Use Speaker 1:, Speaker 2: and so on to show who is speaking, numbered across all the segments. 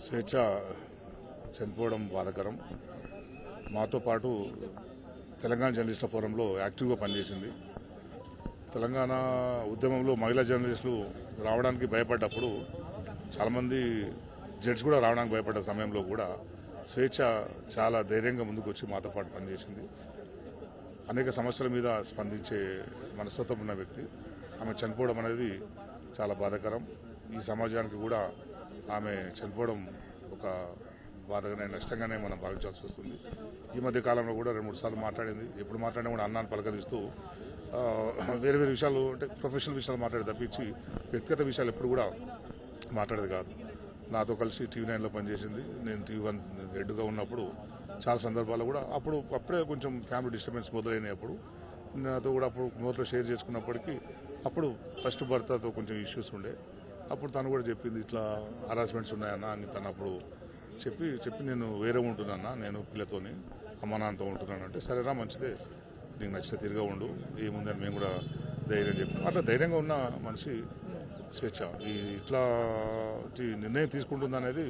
Speaker 1: స్వేచ్ఛ చనిపోవడం బాధాకరం. మాతో పాటు తెలంగాణ జర్నలిస్టుల ఫోరంలో యాక్టివ్గా పనిచేసింది. తెలంగాణ ఉద్యమంలో మహిళా జర్నలిస్టులు రావడానికి భయపడ్డప్పుడు చాలామంది జడ్జి కూడా రావడానికి భయపడ్డ సమయంలో కూడా స్వేచ్ఛ చాలా ధైర్యంగా ముందుకు వచ్చి మాతో పాటు పనిచేసింది. అనేక సమస్యల మీద స్పందించే మనస్తత్వం ఉన్న వ్యక్తి. ఆమె చనిపోవడం అనేది చాలా బాధాకరం. ఈ సమాజానికి కూడా ఆమె చనిపోవడం ఒక బాధగానే నష్టంగానే మనం భావించాల్సి వస్తుంది. ఈ మధ్య కాలంలో కూడా 2-3 సార్లు మాట్లాడింది. ఎప్పుడు మాట్లాడినా కూడా అన్నాన్ని పలకరిస్తూ వేరే వేరే విషయాలు అంటే ప్రొఫెషనల్ విషయాలు మాట్లాడి తప్పించి వ్యక్తిగత విషయాలు ఎప్పుడు కూడా మాట్లాడేది కాదు. నాతో కలిసి TV9లో పనిచేసింది. నేను TV1 హెడ్గా ఉన్నప్పుడు చాలా సందర్భాల్లో కూడా అప్పుడే కొంచెం ఫ్యామిలీ డిస్టర్బెన్స్ మొదలైనప్పుడు నాతో కూడా అప్పుడు నోట్లో షేర్ చేసుకున్నప్పటికీ అప్పుడు ఫస్ట్ భర్తతో కొంచెం ఇష్యూస్ ఉండే. అప్పుడు తను కూడా చెప్పింది ఇట్లా హరాస్మెంట్స్ ఉన్నాయన్న అని తను అప్పుడు చెప్పి నేను వేరే ఉంటున్నా, నేను పిల్లతోని అమ్మ నాన్నతో ఉంటున్నాను అంటే సరేరా మంచిదే, నీకు నచ్చితే తిరిగా ఉండు, ఏముందని మేము కూడా ధైర్యం చెప్పాం. అట్లా ధైర్యంగా ఉన్న మనిషి స్వేచ్ఛ ఇట్లా నిర్ణయం తీసుకుంటుంది అనేది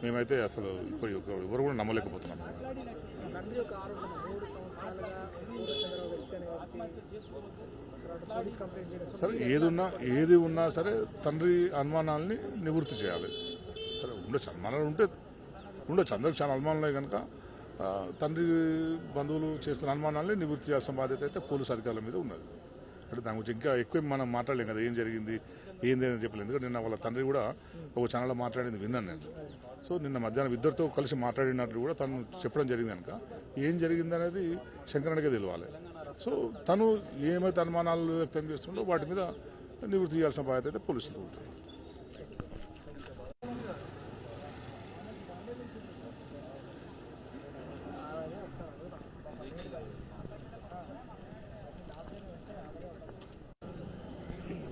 Speaker 1: మేమైతే అసలు ఎవరు కూడా నమ్మలేకపోతున్నాం. సరే ఏది ఉన్నా సరే తండ్రి అనుమానాలని నివృత్తి చేయాలి. సరే ఉండొచ్చు, అనుమానాలు ఉండొచ్చు, అందరికి చాలా అనుమానాలు కనుక తండ్రి బంధువులు చేస్తున్న అనుమానాలని నివృత్తి చేయాల్సిన బాధ్యత అయితే పోలీసు అధికారుల మీద ఉన్నది. అంటే దాని గురించి ఇంకా ఎక్కువ మనం మాట్లాడలేం కదా, ఏం జరిగింది ఏంది అని చెప్పలేదు. ఎందుకంటే నిన్న వాళ్ళ తండ్రి కూడా ఒక ఛానల్లో మాట్లాడింది విన్నాను నేను. సో నిన్న మధ్యాహ్నం ఇద్దరితో కలిసి మాట్లాడినట్లు కూడా తను చెప్పడం జరిగింది కనుక ఏం జరిగింది అనేది శంకరన్నకే తెలియాలి. సో తను ఏమైతే అనుమానాలు వ్యక్తం చేస్తుండో వాటి మీద నివృత్తి చేయాల్సిన బాధ్యత అయితే పోలీసులు ఉంటుంది.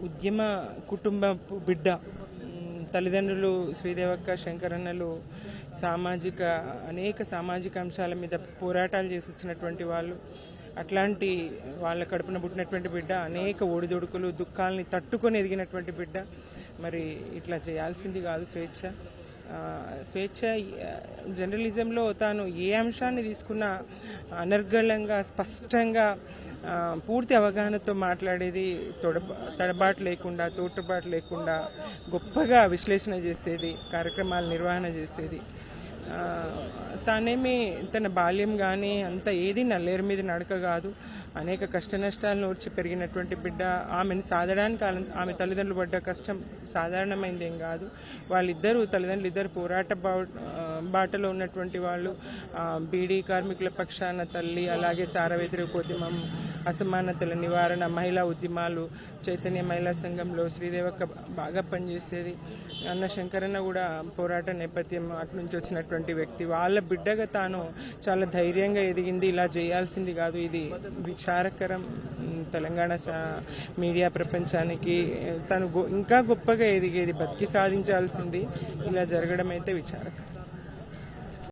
Speaker 2: ఉద్యమ కుటుంబ బిడ్డ తల్లిదండ్రులు శ్రీదేవక్క శంకరన్నలు అనేక సామాజిక అంశాల మీద పోరాటాలు చేసి వచ్చినటువంటి వాళ్ళు. అట్లాంటి వాళ్ళ కడుపున పుట్టినటువంటి బిడ్డ అనేక ఒడిదొడుకులు దుఃఖాలని తట్టుకొని ఎదిగినటువంటి బిడ్డ. మరి ఇట్లా చేయాల్సింది కాదు. స్వేచ్ఛ జర్నలిజంలో తాను ఏ అంశాన్ని తీసుకున్నా అనర్గళంగా స్పష్టంగా పూర్తి అవగాహనతో మాట్లాడేది, తడబాటు లేకుండా తోటబాటు లేకుండా గొప్పగా విశ్లేషణ చేసేది, కార్యక్రమాల నిర్వహణ చేసేది. తానేమి తన బాల్యం కానీ అంత ఏది నల్లేరు మీద నడక కాదు. అనేక కష్ట నష్టాలను ఓర్చి పెరిగినటువంటి బిడ్డ. ఆమెను సాధడానికి ఆమె తల్లిదండ్రులు పడ్డ కష్టం సాధారణమైంది ఏం కాదు. తల్లిదండ్రులు ఇద్దరు పోరాట బాటలో ఉన్నటువంటి వాళ్ళు. బీడీ కార్మికుల పక్షాన తల్లి, అలాగే సార వ్యతిరేక ఉద్యమం, అసమానతల నివారణ, మహిళా ఉద్యమాలు, చైతన్య మహిళా సంఘంలో శ్రీదేవక్క బాగా పనిచేసేది. అన్న శంకరన్న కూడా పోరాట నేపథ్యం అటు నుంచి వచ్చినటువంటి వ్యక్తి. వాళ్ళ బిడ్డగా తాను చాలా ధైర్యంగా ఎదిగింది. ఇలా చేయాల్సింది కాదు. ఇది విచారకరం. తెలంగాణ మీడియా ప్రపంచానికి తను ఇంకా గొప్పగా ఎదిగేది, బతికి సాధించాల్సింది. ఇలా జరగడం అయితే విచారకరం.